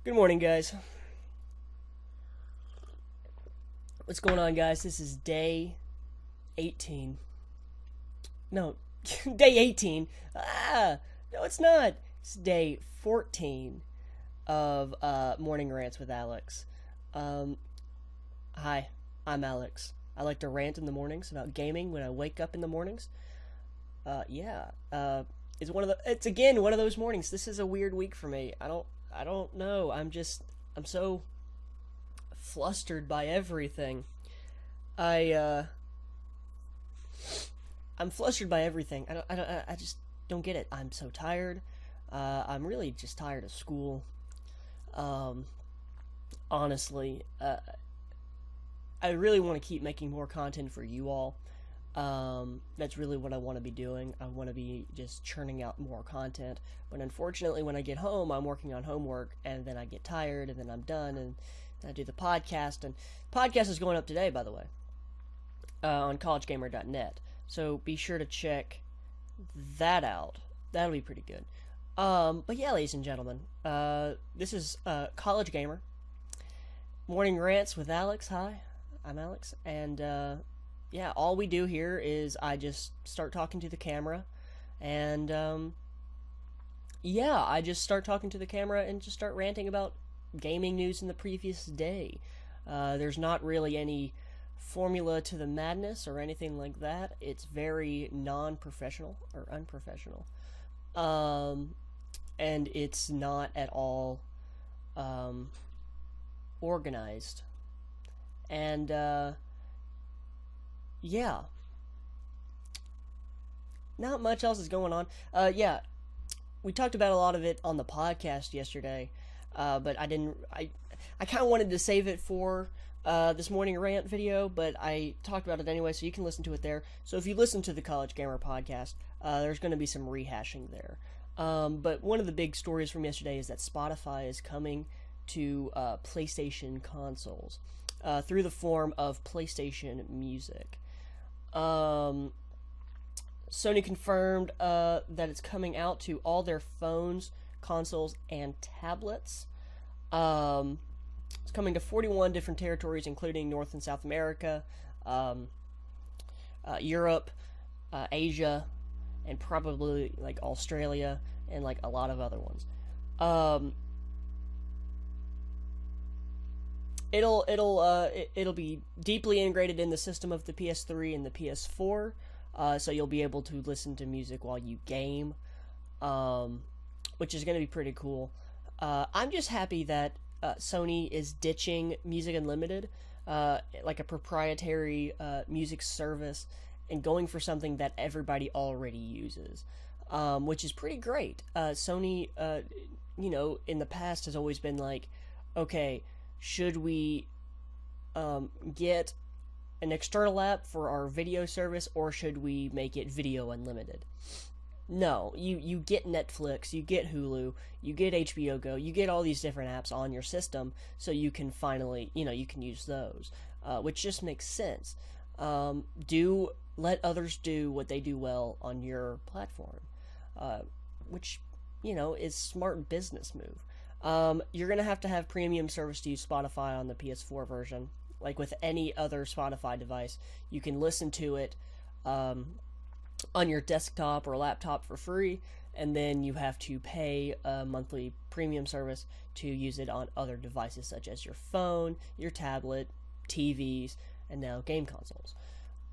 Good morning, guys. What's going on, guys? This is day 18. No, day 18. No, it's not. It's day 14 of Morning Rants with Alex. Um, Hi, I'm Alex. I like to rant in the mornings about gaming when I wake up in the mornings. Yeah. It's again one of those mornings. This is a weird week for me. I don't know. I'm so flustered by everything. I I'm flustered by everything. I just don't get it. I'm so tired. I'm really just tired of school. Um, Honestly, I really want to keep making more content for you all. That's really what I want to be doing. I want to be just churning out more content. But unfortunately, when I get home, I'm working on homework, and then I get tired, and then I'm done, and then I do the podcast. And the podcast is going up today, by the way, on collegegamer.net. So be sure to check that out. That'll be pretty good. But yeah, ladies and gentlemen, this is College Gamer Morning Rants with Alex. Hi, I'm Alex, and yeah, all we do here is I just start talking to the camera, and yeah, I just start talking to the camera and just start ranting about gaming news in the previous day. There's not really any formula to the madness or anything like that. It's very non-professional or unprofessional, and it's not at all organized. And yeah, not much else is going on. Yeah, we talked about a lot of it on the podcast yesterday, but I didn't. I kind of wanted to save it for this morning rant video, but I talked about it anyway, so you can listen to it there. So if you listen to the College Gamer podcast, there's going to be some rehashing there. But one of the big stories from yesterday is that Spotify is coming to PlayStation consoles through the form of PlayStation Music. Sony confirmed that it's coming out to all their phones, consoles, and tablets. It's coming to 41 different territories, including North and South America, Europe, Asia, and probably like Australia and like a lot of other ones. It'll be deeply integrated in the system of the PS3 and the PS4, so you'll be able to listen to music while you game, which is going to be pretty cool. I'm just happy that Sony is ditching Music Unlimited, like a proprietary music service, and going for something that everybody already uses, which is pretty great. Sony, in the past has always been like, okay, should we get an external app for our video service, or should we make it video unlimited? No, you get Netflix, you get Hulu, you get HBO Go, you get all these different apps on your system, so you can finally, you can use those, which just makes sense. Let others do what they do well on your platform, which, is smart business move. You're going to have premium service to use Spotify on the PS4 version. Like with any other Spotify device, you can listen to it on your desktop or laptop for free, and then you have to pay a monthly premium service to use it on other devices such as your phone, your tablet, TVs, and now game consoles.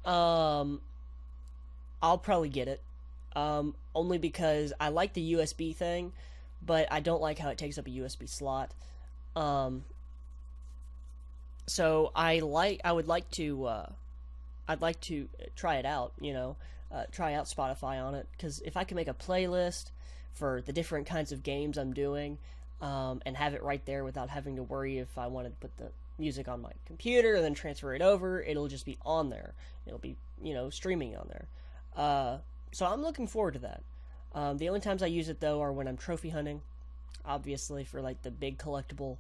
I'll probably get it, only because I like the USB thing, but I don't like how it takes up a USB slot. So I'd like to try it out, try out Spotify on it, because if I can make a playlist for the different kinds of games I'm doing, and have it right there without having to worry if I wanted to put the music on my computer and then transfer it over, it'll just be on there. It'll be, streaming on there. So I'm looking forward to that. The only times I use it, though, are when I'm trophy hunting, obviously, for like the big collectible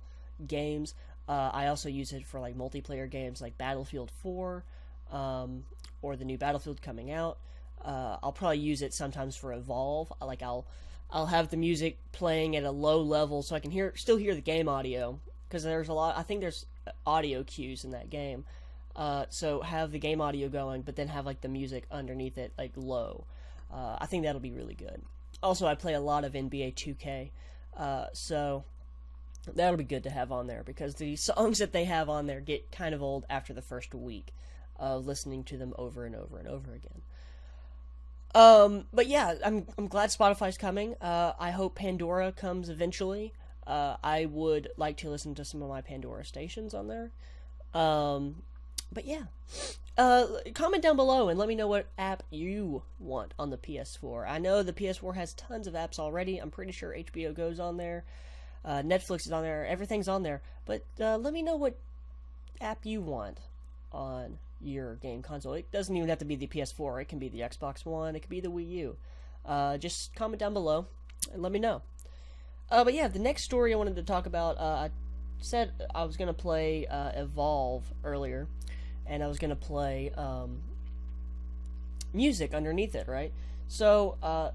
games. I also use it for like multiplayer games like Battlefield 4, or the new Battlefield coming out. I'll probably use it sometimes for Evolve. I'll have the music playing at a low level so I can still hear the game audio, because there's a lot. I think there's audio cues in that game. So have the game audio going, but then have like the music underneath it, like low. I think that'll be really good. Also, I play a lot of NBA 2K, so that'll be good to have on there, because the songs that they have on there get kind of old after the first week of listening to them over and over and over again. But yeah, I'm glad Spotify's coming. I hope Pandora comes eventually. I would like to listen to some of my Pandora stations on there. But yeah, comment down below and let me know what app you want on the PS4. I know the PS4 has tons of apps already. I'm pretty sure HBO Go's on there. Netflix is on there. Everything's on there. But let me know what app you want on your game console. It doesn't even have to be the PS4. It can be the Xbox One. It could be the Wii U. Just comment down below and let me know. But yeah, the next story I wanted to talk about, I said I was going to play Evolve earlier, and I was going to play music underneath it, right? So,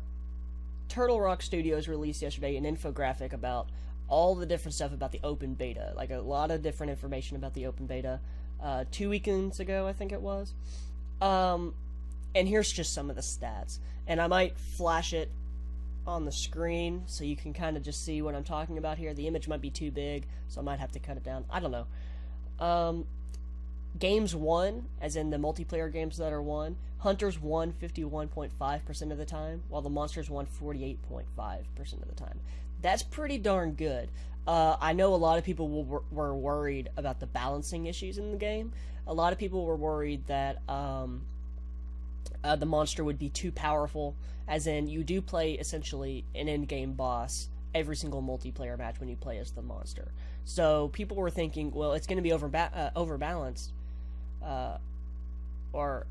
Turtle Rock Studios released yesterday an infographic about all the different stuff about the open beta, like a lot of different information about the open beta, 2 weekends ago, I think it was. And here's just some of the stats, and I might flash it on the screen so you can kind of just see what I'm talking about here. The image might be too big, so I might have to cut it down. I don't know. Games won, as in the multiplayer games that are won. Hunters won 51.5% of the time, while the Monsters won 48.5% of the time. That's pretty darn good. I know a lot of people were worried about the balancing issues in the game. A lot of people were worried that the monster would be too powerful, as in you do play essentially an in-game boss every single multiplayer match when you play as the monster. So people were thinking, well, it's going to be overbalanced or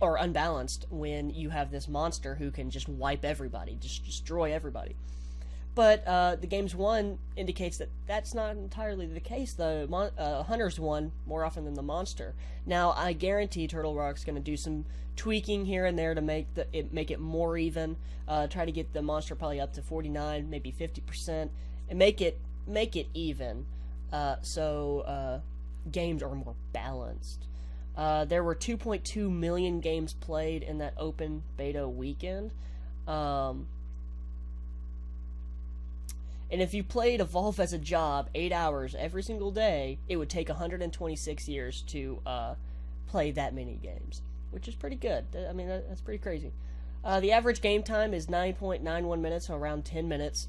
unbalanced when you have this monster who can just wipe everybody, just destroy everybody. But the game's won indicates that that's not entirely the case. The Hunters won more often than the monster. Now, I guarantee Turtle Rock's going to do some tweaking here and there to make it more even. Try to get the monster probably up to 49, maybe 50%, and make it even, so games are more balanced. There were 2.2 million games played in that open beta weekend. And if you played Evolve as a job 8 hours every single day, it would take 126 years to play that many games, which is pretty good. I mean, that's pretty crazy. The average game time is 9.91 minutes, so around 10 minutes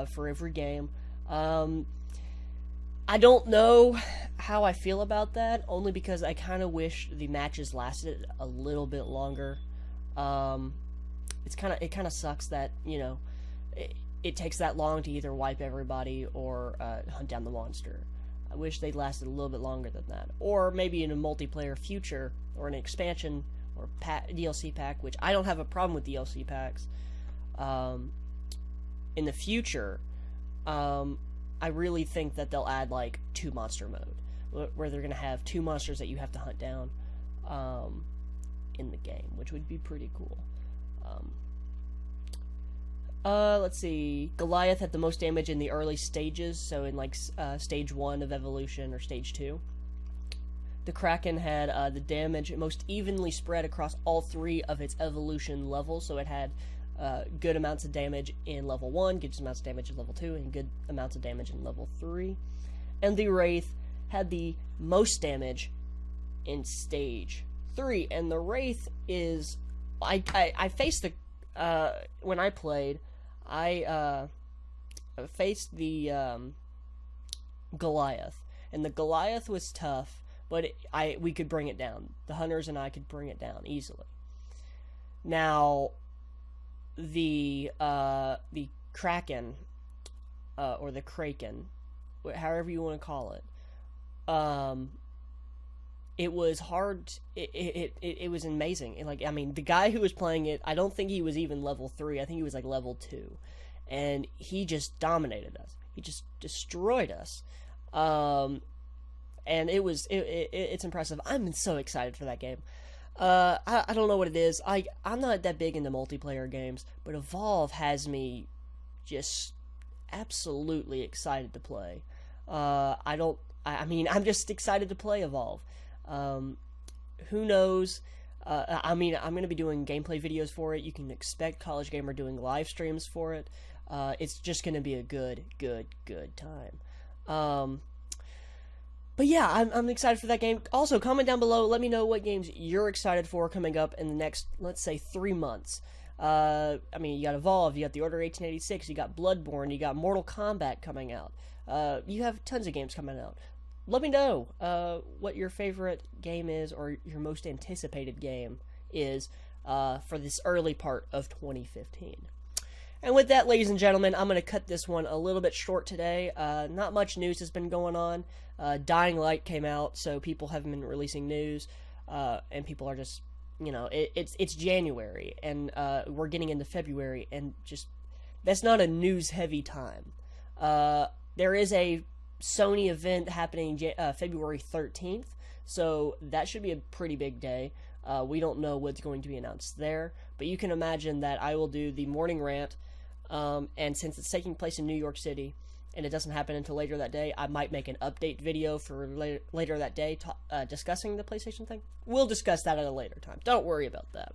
for every game. I don't know how I feel about that, only because I kind of wish the matches lasted a little bit longer. It kind of sucks that, you know, it takes that long to either wipe everybody or hunt down the monster. I wish they'd lasted a little bit longer than that. Or maybe in a multiplayer future, or an expansion, or DLC pack, which I don't have a problem with DLC packs. In the future, I really think that they'll add, like, 2 monster mode, where they're going to have 2 monsters that you have to hunt down in the game, which would be pretty cool. Let's see. Goliath had the most damage in the early stages, so in like stage 1 of evolution or stage 2. The Kraken had the damage most evenly spread across all 3 of its evolution levels, so it had good amounts of damage in level 1, good amounts of damage in level 2, and good amounts of damage in level 3. And the Wraith had the most damage in stage 3, and the Wraith is... I faced the... when I played, I faced the Goliath, and the Goliath was tough, but we could bring it down. The Hunters and I could bring it down easily. Now, the Kraken, or the Kraken, however you want to call it, it was hard. It was amazing. Like, I mean, the guy who was playing it, I don't think he was even level 3. I think he was like level 2, and he just dominated us. He just destroyed us. And it's impressive. I'm so excited for that game. I don't know what it is. I'm not that big into multiplayer games, but Evolve has me just absolutely excited to play. I mean, I'm just excited to play Evolve. Who knows? I mean, I'm going to be doing gameplay videos for it. You can expect College Gamer doing live streams for it. It's just going to be a good time. But yeah, I'm excited for that game. Also, comment down below. Let me know what games you're excited for coming up in the next, let's say, 3 months. I mean, you got Evolve, you got The Order 1886, you got Bloodborne, you got Mortal Kombat coming out. You have tons of games coming out. Let me know what your favorite game is, or your most anticipated game is for this early part of 2015. And with that, ladies and gentlemen, I'm going to cut this one a little bit short today. Not much news has been going on. Dying Light came out, so people haven't been releasing news, and people are just, you know, it's January, and we're getting into February, and just, that's not a news-heavy time. There is a Sony event happening February 13th, so that should be a pretty big day. We don't know what's going to be announced there, but you can imagine that I will do the morning rant, and since it's taking place in New York City, and it doesn't happen until later that day, I might make an update video for later that day discussing the PlayStation thing. We'll discuss that at a later time. Don't worry about that.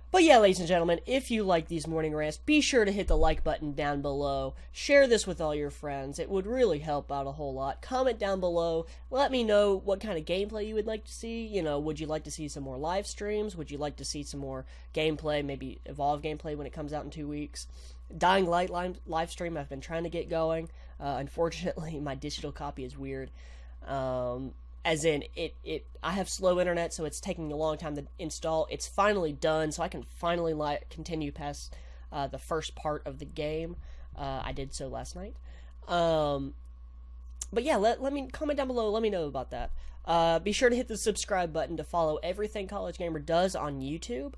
But yeah, ladies and gentlemen, if you like these morning rants, be sure to hit the like button down below. Share this with all your friends. It would really help out a whole lot. Comment down below. Let me know what kind of gameplay you would like to see. You know, would you like to see some more live streams? Would you like to see some more gameplay, maybe Evolve gameplay when it comes out in 2 weeks? Dying Light live stream I've been trying to get going. Unfortunately, my digital copy is weird. As in, I have slow internet, so it's taking a long time to install. It's finally done, so I can finally continue past the first part of the game. I did so last night. But yeah, let me comment down below. Let me know about that. Be sure to hit the subscribe button to follow everything College Gamer does on YouTube.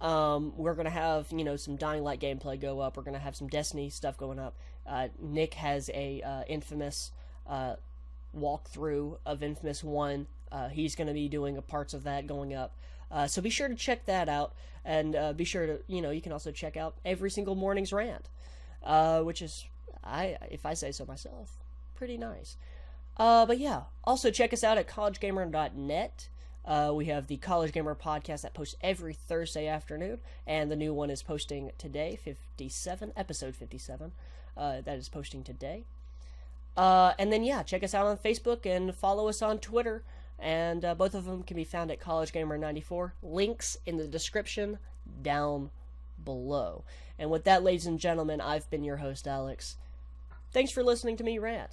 We're going to have, you know, some Dying Light gameplay go up. We're going to have some Destiny stuff going up. Nick has a Infamous walkthrough of Infamous 1. He's going to be doing parts of that going up. So be sure to check that out, and be sure to, you know, you can also check out every single morning's rant, which is, if I say so myself, pretty nice. But yeah, also check us out at collegegamer.net. We have the College Gamer podcast that posts every Thursday afternoon, and the new one is posting today, episode 57, that is posting today. And then, yeah, check us out on Facebook and follow us on Twitter. And both of them can be found at CollegeGamer94. Links in the description down below. And with that, ladies and gentlemen, I've been your host, Alex. Thanks for listening to me rant.